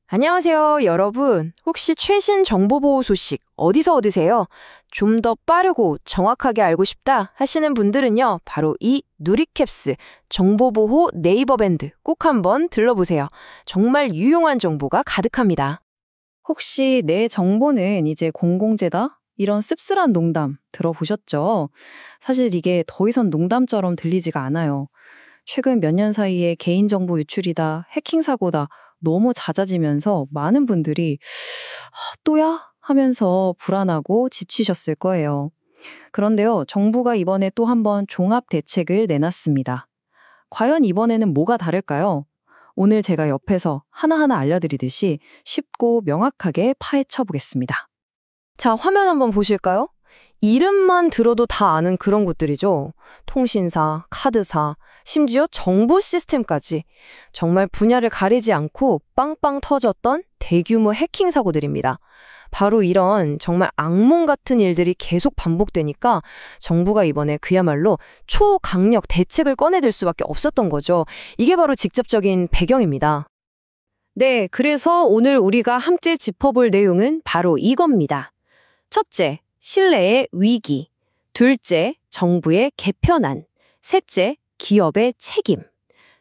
안녕하세요, 여러분. 혹시 최신 정보보호 소식 어디서 얻으세요? 좀 더 빠르고 정확하게 알고 싶다 하시는 분들은요, 바로 이 누리캡스 정보보호 네이버 밴드 꼭 한번 들러보세요. 정말 유용한 정보가 가득합니다. 혹시 내 정보는 이제 공공재다? 이런 씁쓸한 농담 들어보셨죠? 사실 이게 더 이상 농담처럼 들리지가 않아요. 최근 몇 년 사이에 개인정보 유출이다, 해킹 사고다 너무 잦아지면서 많은 분들이 또야? 하면서 불안하고 지치셨을 거예요. 그런데요, 정부가 이번에 또 한 번 종합 대책을 내놨습니다. 과연 이번에는 뭐가 다를까요? 오늘 제가 옆에서 하나하나 알려드리듯이 쉽고 명확하게 파헤쳐 보겠습니다. 자, 화면 한번 보실까요? 이름만 들어도 다 아는 그런 곳들이죠. 통신사, 카드사, 심지어 정보 시스템까지. 정말 분야를 가리지 않고 빵빵 터졌던 대규모 해킹 사고들입니다. 바로 이런 정말 악몽 같은 일들이 계속 반복되니까 정부가 이번에 그야말로 초강력 대책을 꺼내들 수밖에 없었던 거죠. 이게 바로 직접적인 배경입니다. 네, 그래서 오늘 우리가 함께 짚어볼 내용은 바로 이겁니다. 첫째, 신뢰의 위기. 둘째, 정부의 개편안. 셋째, 기업의 책임.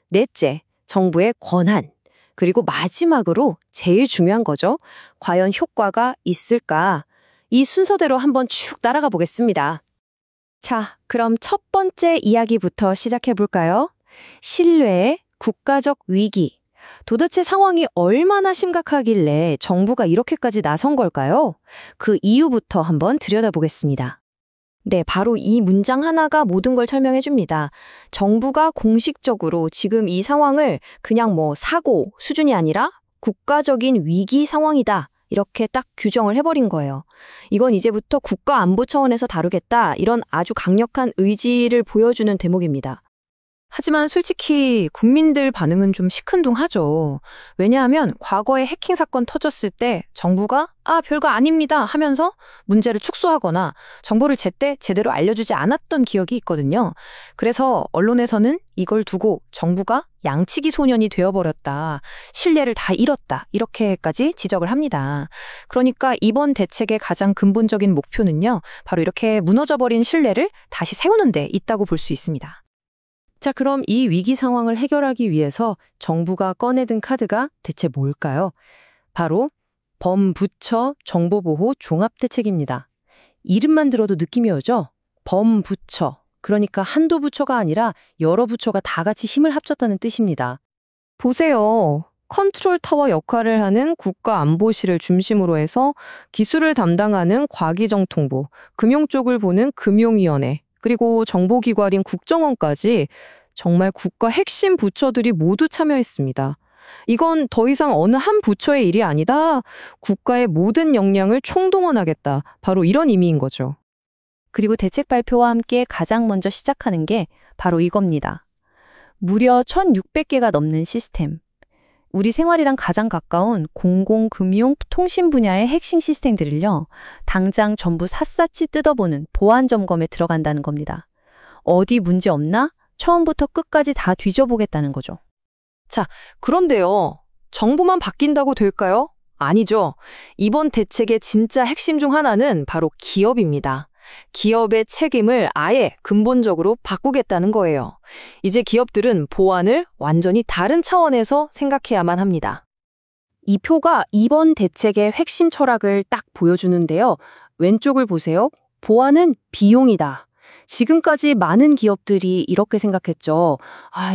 넷째, 정부의 권한. 그리고 마지막으로 제일 중요한 거죠. 과연 효과가 있을까? 이 순서대로 한번 쭉 따라가 보겠습니다. 자, 그럼 첫 번째 이야기부터 시작해 볼까요? 신뢰의 국가적 위기. 도대체 상황이 얼마나 심각하길래 정부가 이렇게까지 나선 걸까요? 그 이유부터 한번 들여다보겠습니다. 네, 바로 이 문장 하나가 모든 걸 설명해 줍니다. 정부가 공식적으로 지금 이 상황을 그냥 사고 수준이 아니라 국가적인 위기 상황이다. 이렇게 딱 규정을 해버린 거예요. 이건 이제부터 국가 안보 차원에서 다루겠다. 이런 아주 강력한 의지를 보여주는 대목입니다. 하지만 솔직히 국민들 반응은 좀 시큰둥하죠. 왜냐하면 과거에 해킹 사건 터졌을 때 정부가 별거 아닙니다 하면서 문제를 축소하거나 정보를 제때 제대로 알려주지 않았던 기억이 있거든요. 그래서 언론에서는 이걸 두고 정부가 양치기 소년이 되어버렸다, 신뢰를 다 잃었다 이렇게까지 지적을 합니다. 그러니까 이번 대책의 가장 근본적인 목표는요, 바로 이렇게 무너져버린 신뢰를 다시 세우는 데 있다고 볼 수 있습니다. 자, 그럼 이 위기 상황을 해결하기 위해서 정부가 꺼내든 카드가 대체 뭘까요? 바로 범부처 정보보호 종합대책입니다. 이름만 들어도 느낌이 오죠? 범부처. 그러니까 한두 부처가 아니라 여러 부처가 다 같이 힘을 합쳤다는 뜻입니다. 보세요. 컨트롤 타워 역할을 하는 국가안보실을 중심으로 해서 기술을 담당하는 과기정통부, 금융 쪽을 보는 금융위원회, 그리고 정보기관인 국정원까지 정말 국가 핵심 부처들이 모두 참여했습니다. 이건 더 이상 어느 한 부처의 일이 아니다. 국가의 모든 역량을 총동원하겠다. 바로 이런 의미인 거죠. 그리고 대책 발표와 함께 가장 먼저 시작하는 게 바로 이겁니다. 무려 1,600개가 넘는 시스템. 우리 생활이랑 가장 가까운 공공금융, 통신 분야의 핵심 시스템들을요, 당장 전부 샅샅이 뜯어보는 보안 점검에 들어간다는 겁니다. 어디 문제 없나? 처음부터 끝까지 다 뒤져보겠다는 거죠. 자, 그런데요, 정부만 바뀐다고 될까요? 아니죠. 이번 대책의 진짜 핵심 중 하나는 바로 기업입니다. 기업의 책임을 아예 근본적으로 바꾸겠다는 거예요. 이제 기업들은 보안을 완전히 다른 차원에서 생각해야만 합니다. 이 표가 이번 대책의 핵심 철학을 딱 보여주는데요. 왼쪽을 보세요. 보안은 비용이다. 지금까지 많은 기업들이 이렇게 생각했죠.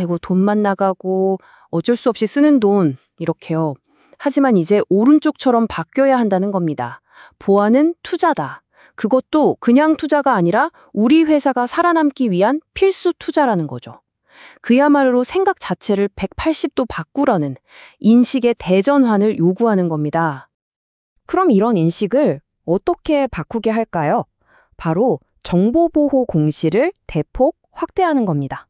이거 돈만 나가고 어쩔 수 없이 쓰는 돈, 이렇게요. 하지만 이제 오른쪽처럼 바뀌어야 한다는 겁니다. 보안은 투자다. 그것도 그냥 투자가 아니라 우리 회사가 살아남기 위한 필수 투자라는 거죠. 그야말로 생각 자체를 180도 바꾸라는 인식의 대전환을 요구하는 겁니다. 그럼 이런 인식을 어떻게 바꾸게 할까요? 바로 정보보호 공시를 대폭 확대하는 겁니다.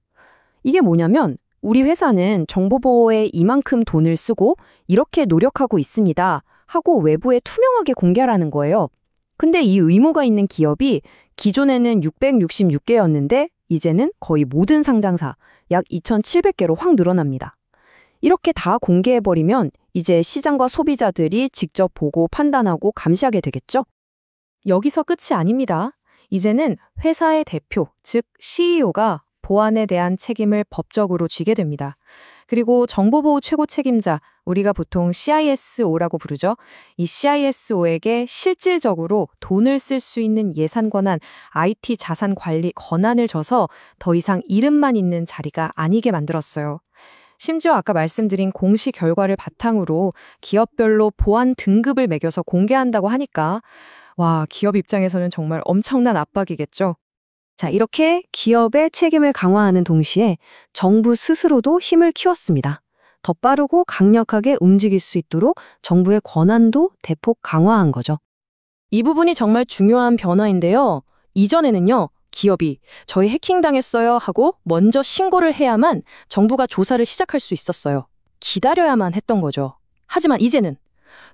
이게 뭐냐면 우리 회사는 정보보호에 이만큼 돈을 쓰고 이렇게 노력하고 있습니다 하고 외부에 투명하게 공개하라는 거예요. 근데 이 의무가 있는 기업이 기존에는 666개였는데 이제는 거의 모든 상장사 약 2,700개로 확 늘어납니다. 이렇게 다 공개해버리면 이제 시장과 소비자들이 직접 보고 판단하고 감시하게 되겠죠? 여기서 끝이 아닙니다. 이제는 회사의 대표, 즉 CEO가 보안에 대한 책임을 법적으로 지게 됩니다. 그리고 정보보호 최고 책임자, 우리가 보통 CISO라고 부르죠. 이 CISO에게 실질적으로 돈을 쓸 수 있는 예산 권한, IT 자산 관리 권한을 줘서 더 이상 이름만 있는 자리가 아니게 만들었어요. 심지어 아까 말씀드린 공시 결과를 바탕으로 기업별로 보안 등급을 매겨서 공개한다고 하니까 와, 기업 입장에서는 정말 엄청난 압박이겠죠. 자, 이렇게 기업의 책임을 강화하는 동시에 정부 스스로도 힘을 키웠습니다. 더 빠르고 강력하게 움직일 수 있도록 정부의 권한도 대폭 강화한 거죠. 이 부분이 정말 중요한 변화인데요. 이전에는요, 기업이 저희 해킹당했어요 하고 먼저 신고를 해야만 정부가 조사를 시작할 수 있었어요. 기다려야만 했던 거죠. 하지만 이제는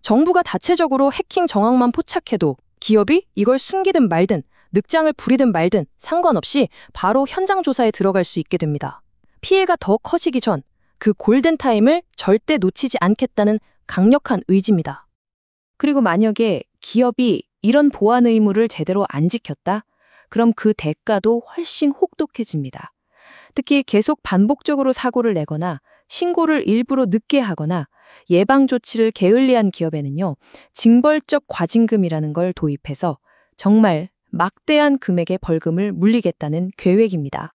정부가 다체적으로 해킹 정황만 포착해도 기업이 이걸 숨기든 말든 늑장을 부리든 말든 상관없이 바로 현장 조사에 들어갈 수 있게 됩니다. 피해가 더 커지기 전 그 골든타임을 절대 놓치지 않겠다는 강력한 의지입니다. 그리고 만약에 기업이 이런 보안 의무를 제대로 안 지켰다? 그럼 그 대가도 훨씬 혹독해집니다. 특히 계속 반복적으로 사고를 내거나 신고를 일부러 늦게 하거나 예방 조치를 게을리한 기업에는요, 징벌적 과징금이라는 걸 도입해서 정말 막대한 금액의 벌금을 물리겠다는 계획입니다.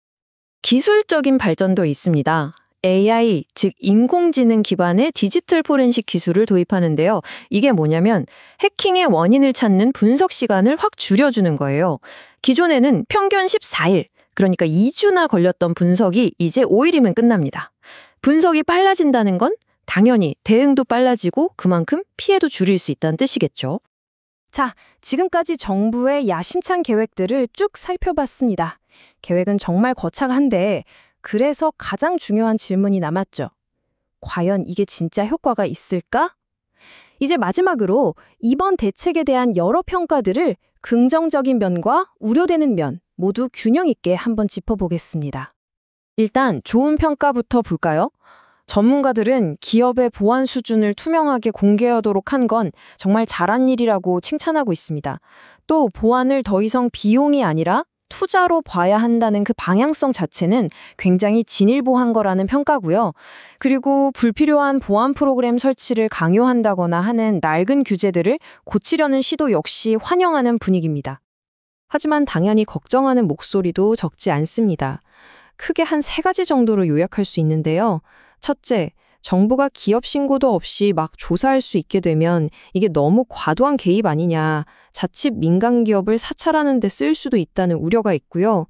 기술적인 발전도 있습니다. AI, 즉 인공지능 기반의 디지털 포렌식 기술을 도입하는데요. 이게 뭐냐면 해킹의 원인을 찾는 분석 시간을 확 줄여주는 거예요. 기존에는 평균 14일, 그러니까 2주나 걸렸던 분석이 이제 5일이면 끝납니다. 분석이 빨라진다는 건 당연히 대응도 빨라지고 그만큼 피해도 줄일 수 있다는 뜻이겠죠. 자, 지금까지 정부의 야심찬 계획들을 쭉 살펴봤습니다. 계획은 정말 거창한데 그래서 가장 중요한 질문이 남았죠. 과연 이게 진짜 효과가 있을까? 이제 마지막으로 이번 대책에 대한 여러 평가들을 긍정적인 면과 우려되는 면 모두 균형 있게 한번 짚어보겠습니다. 일단 좋은 평가부터 볼까요? 전문가들은 기업의 보안 수준을 투명하게 공개하도록 한 건 정말 잘한 일이라고 칭찬하고 있습니다. 또 보안을 더 이상 비용이 아니라 투자로 봐야 한다는 그 방향성 자체는 굉장히 진일보한 거라는 평가고요. 그리고 불필요한 보안 프로그램 설치를 강요한다거나 하는 낡은 규제들을 고치려는 시도 역시 환영하는 분위기입니다. 하지만 당연히 걱정하는 목소리도 적지 않습니다. 크게 한 3가지 정도로 요약할 수 있는데요. 첫째, 정부가 기업 신고도 없이 막 조사할 수 있게 되면 이게 너무 과도한 개입 아니냐, 자칫 민간 기업을 사찰하는 데 쓸 수도 있다는 우려가 있고요.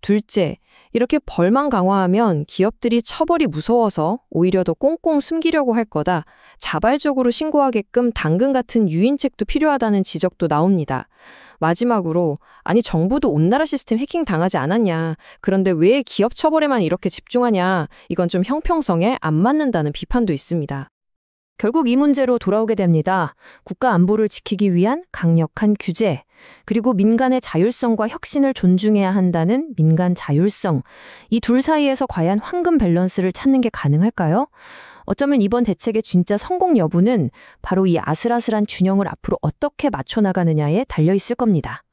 둘째, 이렇게 벌만 강화하면 기업들이 처벌이 무서워서 오히려 더 꽁꽁 숨기려고 할 거다, 자발적으로 신고하게끔 당근 같은 유인책도 필요하다는 지적도 나옵니다. 마지막으로, 아니 정부도 온 나라 시스템 해킹 당하지 않았냐, 그런데 왜 기업 처벌에만 이렇게 집중하냐, 이건 좀 형평성에 안 맞는다는 비판도 있습니다. 결국 이 문제로 돌아오게 됩니다. 국가 안보를 지키기 위한 강력한 규제, 그리고 민간의 자율성과 혁신을 존중해야 한다는 민간 자율성, 이 둘 사이에서 과연 황금 밸런스를 찾는 게 가능할까요? 어쩌면 이번 대책의 진짜 성공 여부는 바로 이 아슬아슬한 균형을 앞으로 어떻게 맞춰나가느냐에 달려있을 겁니다.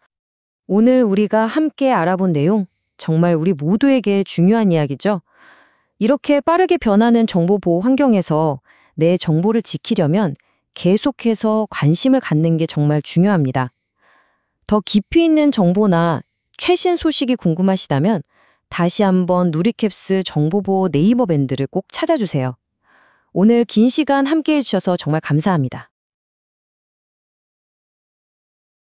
오늘 우리가 함께 알아본 내용, 정말 우리 모두에게 중요한 이야기죠. 이렇게 빠르게 변하는 정보 보호 환경에서 내 정보를 지키려면 계속해서 관심을 갖는 게 정말 중요합니다. 더 깊이 있는 정보나 최신 소식이 궁금하시다면 다시 한번 누리캡스 정보보호 네이버 밴드를 꼭 찾아주세요. 오늘 긴 시간 함께해 주셔서 정말 감사합니다.